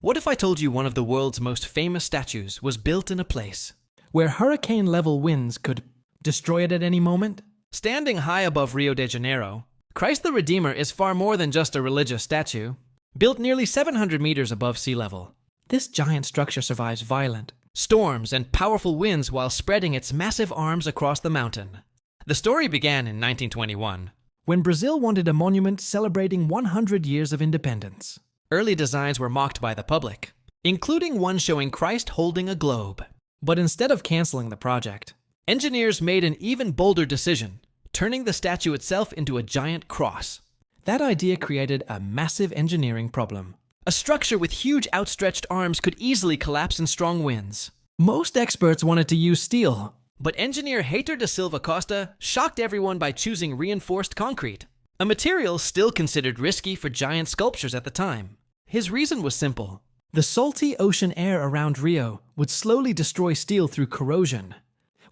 What if I told you one of the world's most famous statues was built in a place where hurricane-level winds could destroy it at any moment? Standing high above Rio de Janeiro, Christ the Redeemer is far more than just a religious statue. Built nearly 700 meters above sea level, this giant structure survives violent storms and powerful winds while spreading its massive arms across the mountain. The story began in 1921, when Brazil wanted a monument celebrating 100 years of independence. Early designs were mocked by the public, including one showing Christ holding a globe. But instead of canceling the project, engineers made an even bolder decision, turning the statue itself into a giant cross. That idea created a massive engineering problem. A structure with huge outstretched arms could easily collapse in strong winds. Most experts wanted to use steel, but engineer Heitor da Silva Costa shocked everyone by choosing reinforced concrete, a material still considered risky for giant sculptures at the time. His reason was simple. The salty ocean air around Rio would slowly destroy steel through corrosion,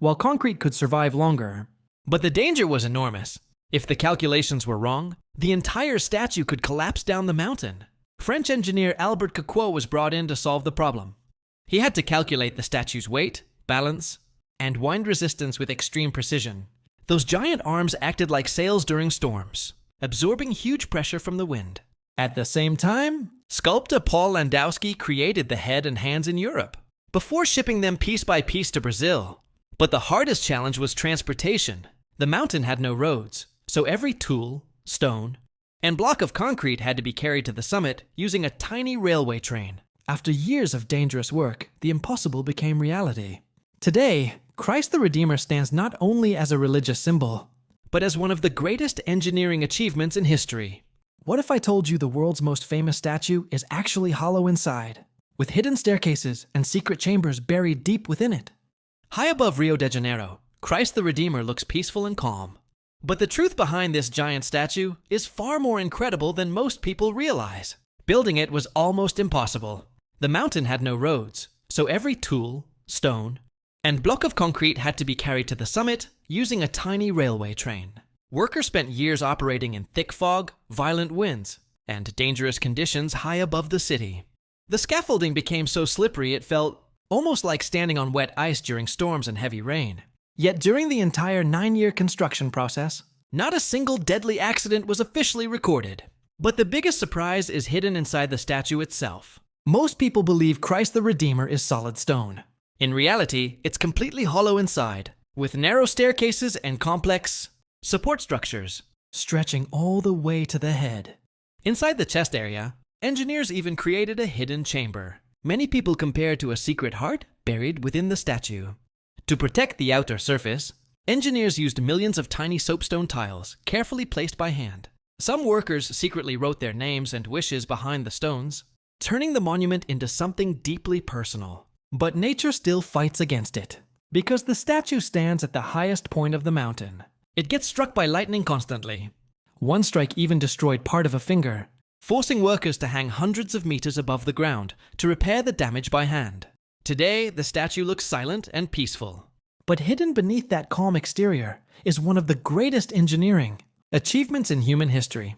while concrete could survive longer. But the danger was enormous. If the calculations were wrong, the entire statue could collapse down the mountain. French engineer Albert Coquot was brought in to solve the problem. He had to calculate the statue's weight, balance, and wind resistance with extreme precision. Those giant arms acted like sails during storms, absorbing huge pressure from the wind. At the same time, sculptor Paul Landowski created the head and hands in Europe, before shipping them piece by piece to Brazil. But the hardest challenge was transportation. The mountain had no roads, so every tool, stone, and block of concrete had to be carried to the summit using a tiny railway train. After years of dangerous work, the impossible became reality. Today, Christ the Redeemer stands not only as a religious symbol, but as one of the greatest engineering achievements in history. What if I told you the world's most famous statue is actually hollow inside, with hidden staircases and secret chambers buried deep within it? High above Rio de Janeiro, Christ the Redeemer looks peaceful and calm. But the truth behind this giant statue is far more incredible than most people realize. Building it was almost impossible. The mountain had no roads, so every tool, stone, and block of concrete had to be carried to the summit using a tiny railway train. Workers spent years operating in thick fog, violent winds, and dangerous conditions high above the city. The scaffolding became so slippery it felt almost like standing on wet ice during storms and heavy rain. Yet during the entire 9-year construction process, not a single deadly accident was officially recorded. But the biggest surprise is hidden inside the statue itself. Most people believe Christ the Redeemer is solid stone. In reality, it's completely hollow inside, with narrow staircases and complex support structures stretching all the way to the head. Inside the chest area, engineers even created a hidden chamber. Many people compare it to a secret heart buried within the statue. To protect the outer surface, engineers used millions of tiny soapstone tiles, carefully placed by hand. Some workers secretly wrote their names and wishes behind the stones, turning the monument into something deeply personal. But nature still fights against it, because the statue stands at the highest point of the mountain. It gets struck by lightning constantly. One strike even destroyed part of a finger, forcing workers to hang hundreds of meters above the ground to repair the damage by hand. Today, the statue looks silent and peaceful. But hidden beneath that calm exterior is one of the greatest engineering achievements in human history.